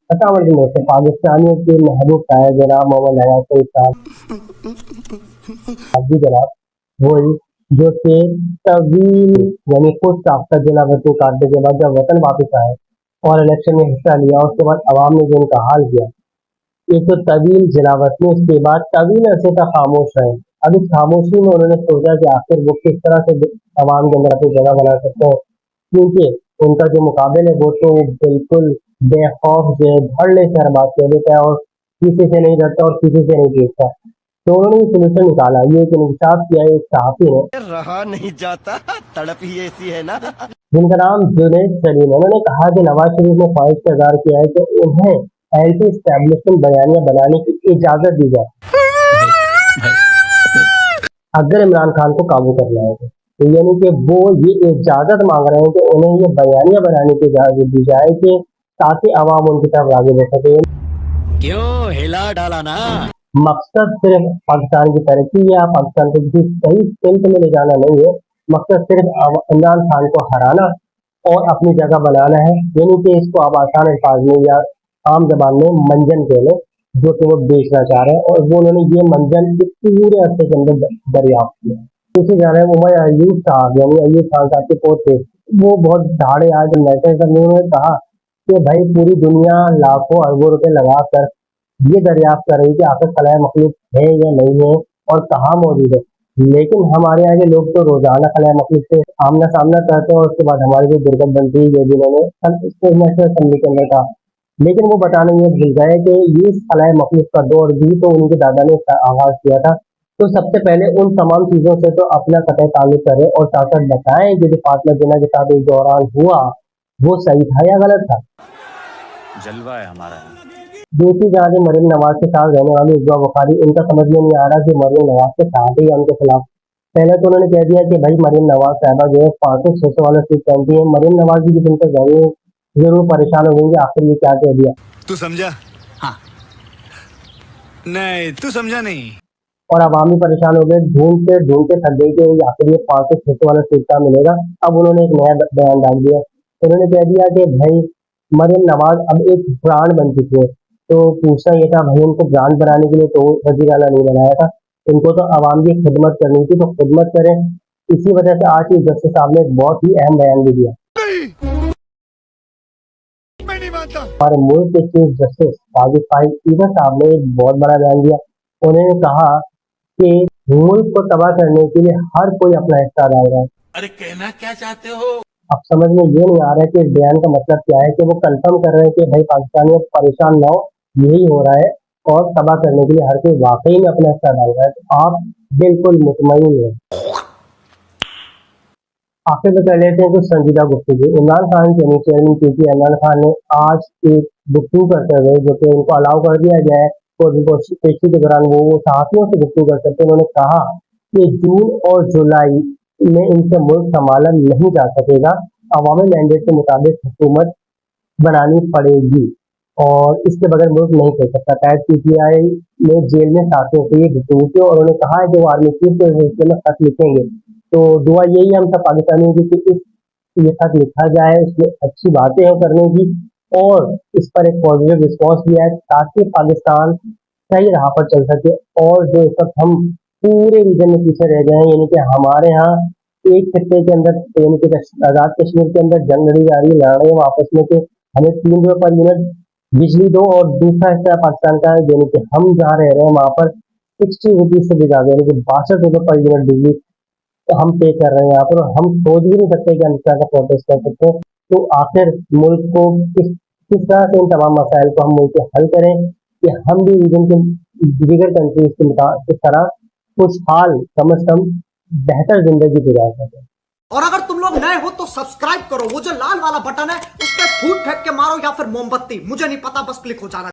पशावर की तरफ से पाकिस्तानियों के महबूब शायर जनाब मोहम्मद नवाज शरीफ साहब जी जनाब, वही जो कि तवील यानी कुछ साख्ता जलावतनी काटने के बाद जब वतन वापस आए और इलेक्शन में हिस्सा लिया, उसके बाद अवाम ने जो उनका हाल किया, एक तो तवील जलावतनी, उसके बाद तवील अरसे तक खामोश रहे। अब इस खामोशी में उन्होंने सोचा कि आखिर वो किस तरह से अवाम के अंदर अपनी जगह बना सकते हैं, क्योंकि उनका जो मुकाबले है वो तो बिल्कुल बेखौफ जो है धड़ल्ले से हर बात कह देता है और किसी से नहीं डरता और किसी से नहीं पूछता। तो उन्होंने ये सोल्यूशन निकाला, ये एक इंकशाफ किया एक सहाफी ने रहा नहीं जाता, तड़प ही ऐसी है ना। जिनका नाम जुनैद सलीम। उन्होंने कहा कि नवाज शरीफ ने ख्वाहिश का इजहार किया है कि उन्हें एंटी स्टैब्लिशमेंट बयानियां बनाने की इजाजत दी जाए अगर इमरान खान को काबू करना है तो यानी कि वो ये इजाजत मांग रहे हैं कि उन्हें ये बयानियां बनाने की इजाजत दी जाए कि ताकि अवाम उनकी तरफ राजी हो सके। क्यों हिला डाला ना। मकसद सिर्फ पाकिस्तान की तरक्की या पाकिस्तान को किसी सही सिमत में ले जाना नहीं है, मकसद सिर्फ इमरान खान को हराना और अपनी जगह बनाना है। यानी कि इसको आप आसान अल्फाज में या आम जबान में मंजन कह लें, जो कि वो बेचना चाह रहे हैं और वो उन्होंने ये मंजन इस पूरे अरसे के अंदर दरियाफ्त किया। दूसरी जा रहे हैं उमर अयूब साहब, यानी अयूब खान साहब के पोते, वो बहुत धाड़े आज मैसेज करने उन्होंने कहा कि भाई पूरी दुनिया लाखों अरबों रुपए लगा कर ये दरियाफ्त कर रही है कि आखिर खलाए मखलूक है या नहीं है और कहाँ मौजूद है, लेकिन हमारे यहाँ के लोग तो रोजाना खलाए मखलूक से आमना सामना करते हैं और उसके बाद हमारी जो दुर्गत बनती है जिन्होंने नेशनल असेंबली के अंदर कहा, लेकिन वो बताने ये भूल गए कि ये खलाए मखलूक का दौर भी तो उन्हीं के दादा ने आगाज किया था। तो सबसे पहले उन तमाम चीजों से तो अपना कतई ताल्लुक करें और साथ साथ बताएं कि जो फातिमा जिन्ना के साथ एक दौरान हुआ वो सही था या गलत था। जलवा है हमारा। दूसरी जहाँ से मरीम नवाज के साथ रहने वाली इजवा बुखारी, उनका समझ में नहीं आ रहा कि मरीम नवाज के साथ ही उनके खिलाफ। पहले तो उन्होंने कह दिया कि भाई मरीम नवाज साहबा जो है 500-600 वाला सीट पहनती है, मरीम नवाज जी की जिनसे जरूर परेशान हो गई आखिर ये क्या कह दिया। तू समझा? हाँ। नहीं तू समझा नहीं। और अवामी परेशान हो गए, ढूंढते थक गई कि आखिर ये 500-600 वाला सीट का मिलेगा। अब उन्होंने एक नया बयान डाल दिया, उन्होंने कह दिया कि भाई मरीम नवाज अब एक ब्रांड बन चुकी है। तो पूछना ये था भाई उनको ब्रांड बनाने के लिए तो वजीर आला नहीं बनाया था, उनको तो आवाम की खिदमत करनी थी, तो खिदमत करें। इसी वजह से आज चीफ जस्टिस साहब ने एक बहुत ही अहम बयान भी दिया। मैं नहीं मानता। हमारे मुल्क के चीफ जस्टिस ईबर साहब ने एक बहुत बड़ा बयान दिया। उन्होंने कहा कि मुल्क को तबाह करने के लिए हर कोई अपना हिस्सा डाल रहा है। अरे कहना क्या चाहते हो? अब समझ में ये नहीं आ रहा है कि इस बयान का मतलब क्या है, कि वो कंफर्म कर रहे हैं कि भाई पाकिस्तानी परेशान ना हो, यही हो रहा है और तबाह करने के लिए हर कोई वाकई में अपना हिस्सा डाल रहा है। तो आप बिल्कुल मुतमईन हैं। आखिर में कर लेते हैं कुछ संजीदा गुफ्तगू। इमरान खान के नीचे चेयरमैन पीटी इमरान खान ने आज एक गुफ्तगू करते हुए, जो कि उनको अलाउ कर दिया गया है तो उनको पेशी के दौरान वो सहाफियों से गुफ्तगू कर सकते हैं, उन्होंने कहा कि जून और जुलाई में इनसे मुल्क संभाला नहीं जा सकेगा, अवामी मैंडेट के मुताबिक हुकूमत बनानी पड़ेगी और इसके बगैर मुल्क नहीं चल सकता। टाइप पीटीआई ने जेल में साथियों से ये गुफ्तगू की और उन्होंने कहा है कि वो आर्मी चीफ के सिलसिले में खत लिखेंगे। तो दुआ यही है हम सब पाकिस्तानियों की कि ये खत लिखा जाए, उसमें अच्छी बातें हो करने की और इस पर एक पॉजिटिव रिस्पॉन्स दिया है ताकि पाकिस्तान सही राह पर चल सके। और जो इस वक्त हम पूरे रीजन में पीछे रह गए हैं, यानी कि हमारे यहाँ एक खत्ते के अंदर यानी कि आजाद कश्मीर के अंदर जंग लड़ी जा रही है, लड़ रहे हैं आपस में कि हमें 3 रुपये पर यूनिट बिजली दो, और दूसरा हिस्सा पाकिस्तान का है यानी कि हम जहाँ रह रहे हैं वहां पर 60 रुपीज से भी ज्यादा यानी कि 62 रुपये पर यूनिट बिजली तो हम पे कर रहे हैं यहाँ पर, और हम सोच भी नहीं सकते कि हम इस तरह का प्रोटेस्ट कर सकते हैं। तो आखिर मुल्क को किस तरह से इन तमाम मसाइल को हम मुल्क के हल करें कि हम भी रीजन के दीगर कंट्रीज की तरह खुशहाल कम अज कम बेहतर जिंदगी गुजार सकें। और अगर तुम लोग नए हो तो सब्सक्राइब करो, वो जो लाल वाला बटन है उस पर फूट फेंक के मारो या फिर मोमबत्ती, मुझे नहीं पता, बस क्लिक हो जाना।